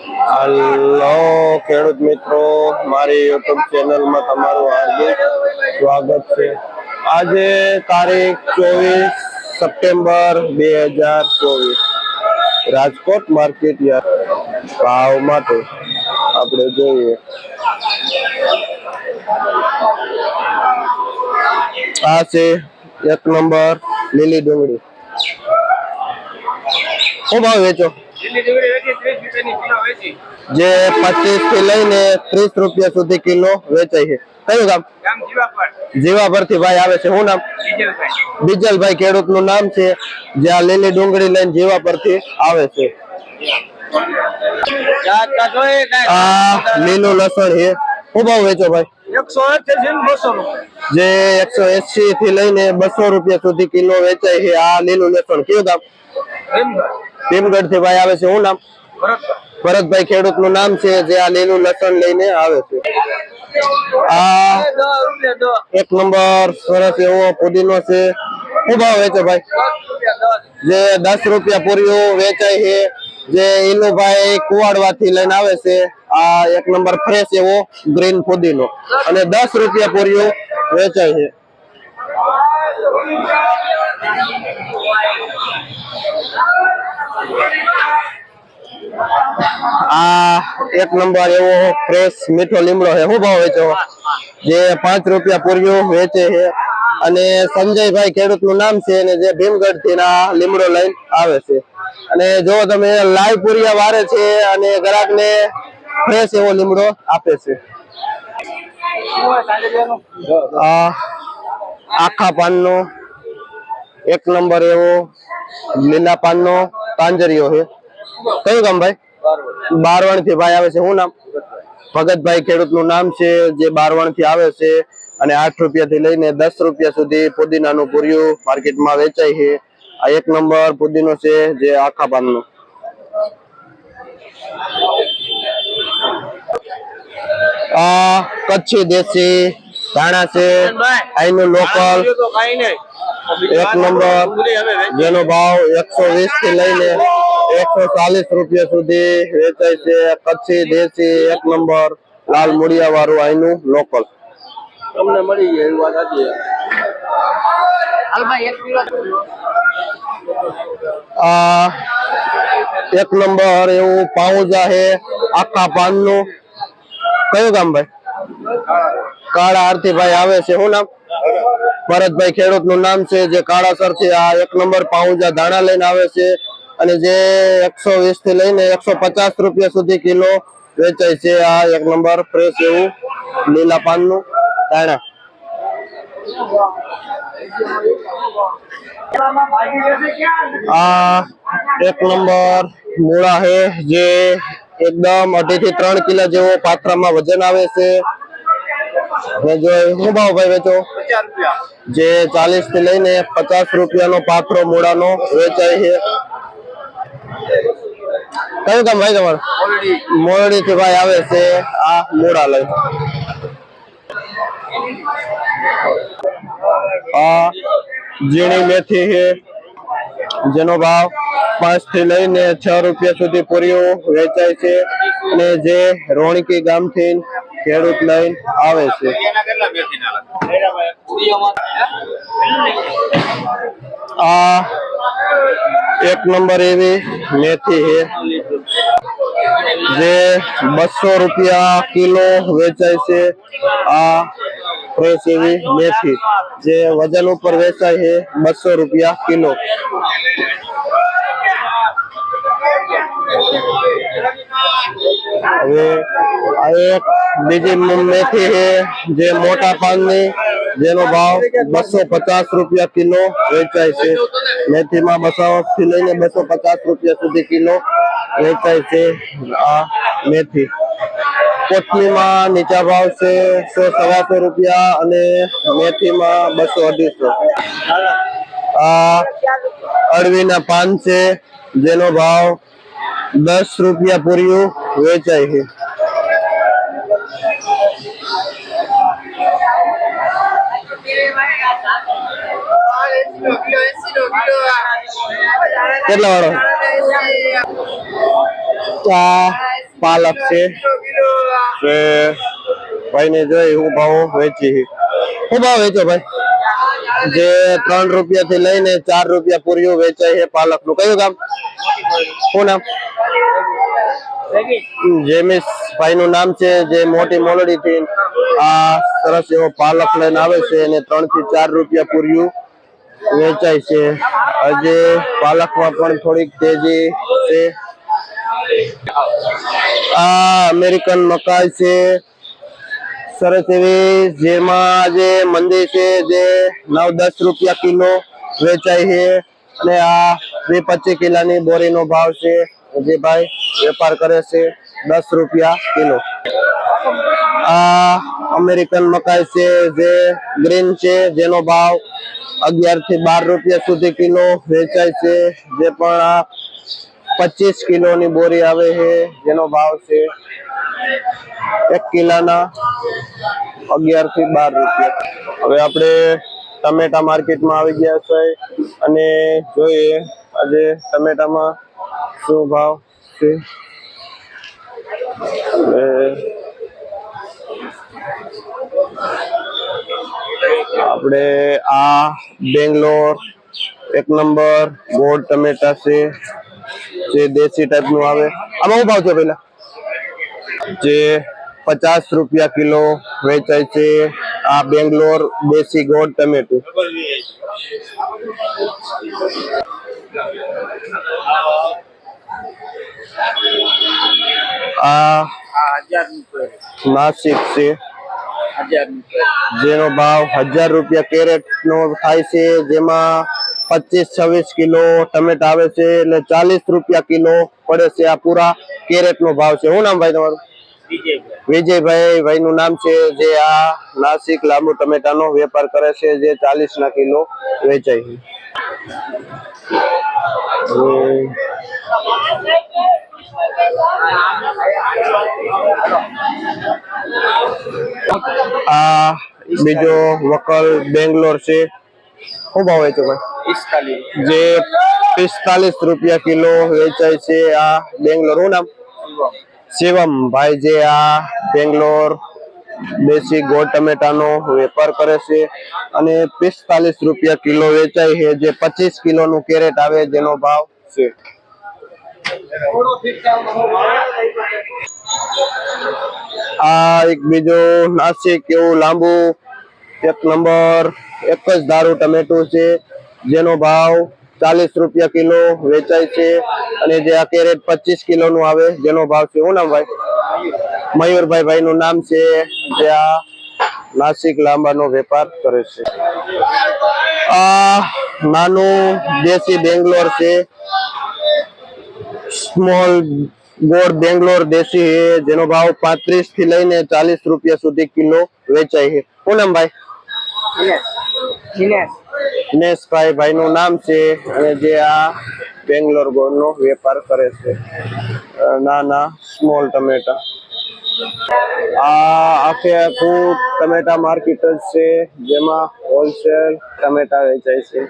Hello ખેડૂત મિત્રો, મારી YouTube ચેનલમાં તમારું હાર્દિક સ્વાગત છે। આજે તારીખ 24 સપ્ટેમ્બર 2024 રાજકોટ માર્કેટ યાર્ડ ભાવ માટે આપણે જોઈએ। આ છે 1 નંબર લીલી ડુંગળી। શું ભાવ વેચો? જે 25 થી લઈને 30 રૂપિયા સુધી કિલો વેચાય છે। કયું ગામ? જીવાપર થી ભાઈ આવે છે। શું નામ? બીજલભાઈ ખેડૂત નું નામ છે, જે આ લીલી ડુંગળી લઈને જીવાપર થી આવે છે। આ લીલું લસણ છે। શું ભાવ વેચો ભાઈ? 180 જે 180 થી લઈને 200 રૂપિયા સુધી કિલો વેચાય છે। આ લીલું લસણ કયું ગામ? ભીમગઢ થી ભાઈ આવે છે। શું નામ? ભરતભાઈ ખેડૂત નું નામ છે, જે આ લીલું લસણ લઈને આવે છે। આ 1 નંબર સરસ એવો પુદીનો છે। શું ભાવ વેચો ભાઈ? જે 10 રૂપિયા પૂરીઓ વેચાય છે, જે ઈલુભાઈ કુવાડવા થી લઈને આવે છે। આ 1 નંબર ફ્રેશ એવો ગ્રીન પુદીનો અને 10 રૂપિયા પૂરીઓ વેચાય છે। આ 1 નંબર એવો ફ્રેશ મીઠો લીમડો છે। શું ભાવ વેચો? જે 5 રૂપિયા પૂરીઓ વેચે છે અને સંજયભાઈ ખેડૂત નું નામ છે, અને જે ભીમગઢ થી આ લીમડો લઈને આવે છે। અને જો તમે લાઈવ પૂરિયા વારે છે અને ગ્રાહક ને ફ્રેશ એવો લીમડો આપે છે। આ આખા પાનનો 1 નંબર એવો લીલા પાનનો તાંજરિયો છે। કયું ગામ ભાઈ? બારવણ થી ભાઈ આવે છે। શું નામ? ભગતભાઈ ખેડૂત નું નામ છે, જે બારવણ થી આવે છે અને 8 રૂપિયા થી લઈને 10 રૂપિયા સુધી પુદીનાનું પૂરિયું માર્કેટમાં વેચાય છે। આ 1 નંબર પુદીનો છે, જે આખા પાનનો। આ કચ્છી દેશી ધાણા છે, અહીંનું લોકલ 1 નંબર, જેનો ભાવ 120 થી લઈને 140 રૂપિયા સુધી વેચાય છે। કચ્છી દેશી 1 નંબર લાલ મૂળિયા વાળું અહીંનું લોકલ તમને મળી જાય એવી વાત હતી। આ 1 નંબર એવું પાઉજા છે આખા પાનનું। કયું ગામ ભાઈ? કાળા આરતી ભાઈ આવે છે। શું નામ? ભરતભાઈ ખેડૂત નું નામ છે, જે કાળાસર થી આ 1 નંબર પાઉજા ધાણા લઈને આવે છે અને જે 120 થી લઈને 150 રૂપિયા સુધી કિલો વેચાય છે। આ 1 નંબર ફ્રેશ એવું લીલા પાનનું ધાણા। આ 1 નંબર મૂળા છે, જે એકદમ 2.5 થી 3 કિલો જેવો પાત્રામાં વજન આવે છે। શું ભાવ ભાઈ વેચો? જે 40 થી લઈને 50 રૂપિયાનો પાત્રો મૂળાનો વેચાય છે। કયું કામ ભાઈ તમારું? મોરડી થી ભાઈ આવે છે આ મૂળા લઈ। આ ઝીણી મેથી છે, જેનો ભાવ 5 થી લઈને 6 રૂપિયા સુધી પૂરીઓ વેચાય છે અને જે રોણકી ગામ થી ખેડૂત લઈને આવે છે। આ 1 નંબર એવી મેથી છે, જે 200 રૂપિયા કિલો વેચાય છે। આ ફ્રેશ એવી મેથી, જે વજન ઉપર વેચાય છે 200 રૂપિયા કિલો। હવે આ એક બીજી મેથી છે, જે મોટા પાનની, જેનો ભાવ 250 રૂપિયા કિલો વેચાય છે। મેથીમાં 200 થી લઈને 250 રૂપિયા સુધી કિલો વેચાય છે આ મેથી। કોથમીમાં નીચા ભાવ છે 100-125 રૂપિયા અને મેથીમાં 200-250। આ અળવીના પાન છે, જેનો ભાવ 10 રૂપિયા પૂરીયું વેચાય છે। કેટલા વાળો? પાલક છે જે ભાઈને જોઈ હું ભાવ વેચી. શું ભાવ વેચો ભાઈ? જે 3 રૂપિયા થી લઈને 4 રૂપિયા પૂર્યું વેચાય છે પાલક નું. કયું ગામ? શું નામ? જેમિસ ભાઈ નું નામ છે, જે મોટી મોલડી થી આ સરસ એવો પાલક લઈને આવે છે અને 3 થી 4 રૂપિયા પૂર્યું વેચાય છે. આજે પાલકમાં પણ થોડીક તેજી છે. આ અમેરિકન મકાઈ છે સરસ એવી, જેમાં જે મંદી છે જે 9-10 રૂપિયા કિલો વેચાય છે અને આ 20-25 કિલોની બોરીનો ભાવ છે. જે ભાઈ વેપાર કરે છે 10 રૂપિયા કિલો. આ અમેરિકન મકાઈ છે જે ગ્રીન છે, જેનો ભાવ 11 થી 12 રૂપિયા સુધી કિલો વેચાય છે. જે પણ આ 25 કિલોની બોરી આવે છે, જેનો ભાવ છે 1 કિલોના 11 થી 12 રૂપિયા. હવે આપણે ટમેટા માર્કેટમાં આવી ગયા છે અને જોઈએ આજે ટમેટામાં શું ભાવ છે. આપણે આ બેંગ્લોર 1 નંબર ગોળ ટમેટા છે, જે દેશી ટાઈપ નું આવે. આમાં શું ભાવ છે પેલા? જે 50 રૂપિયા કિલો વેચાય છે આ બેંગ્લોર દેશી ગોળ ટમેટું. આ નાસિક છે, જેનો ભાવ 1000 રૂપિયા કેરેટ નો થાય છે. જેમાં 25-26 કિલો ટમેટા આવે છે, એટલે 40 રૂપિયા કિલો પડે છે. આ પૂરા કેરેટ નો ભાવ છે. શું નામ ભાઈ તમારું? વિજયભાઈ ભાઈ નું નામ છે, જે આ નાસિક લાંબુ ટમેટા નો વેપાર કરે છે, જે 40 ના કિલો વેચાય છે. આ બીજો વકલ બેંગ્લોર છે. શું ભાવ વેચો ભાઈ? જે 45 રૂપિયા કિલો વેચાય છે આ બેંગ્લોર. શું નામ? શિવમ ભાઈ, જે આ બેંગ્લોર દેશી ગોળ ટમેટાનો વેપાર કરે છે અને 45 રૂપિયા કિલો વેચાય છે, જે 25 કિલો નું કેરેટ આવે, જેનો ભાવ છે. આ એક બીજો નાસિક એવું લાંબુ 1 નંબર એક જ દારૂ ટમેટું છે, જેનો ભાવ 40 રૂપિયા કિલો વેચાય છે અને જે આ કેરેટ 25 કિલો નું આવે, જેનો ભાવ છે. શું નામ ભાઈ? મયુરભાઈ ભાઈ નું નામ છે, જે આ નાસિક લાંબાનો વેપાર કરે છે. આ નાનું દેશી બેંગ્લોર છે, સ્મોલ ગોળ બેંગ્લોર દેશી છે, જેનો ભાવ 35 થી લઈને 40 રૂપિયા સુધી કિલો વેચાય છે. શું નામ ભાઈ? દિનેશભાઈ ભાઈ નું નામ છે અને જે આ બેંગ્લોર ગોળ નો વેપાર કરે છે. નાના સ્મોલ ટમેટા. આ આખે આખું ટમેટા માર્કેટ જ છે, જેમાં હોલસેલ ટમેટા વેચાય છે.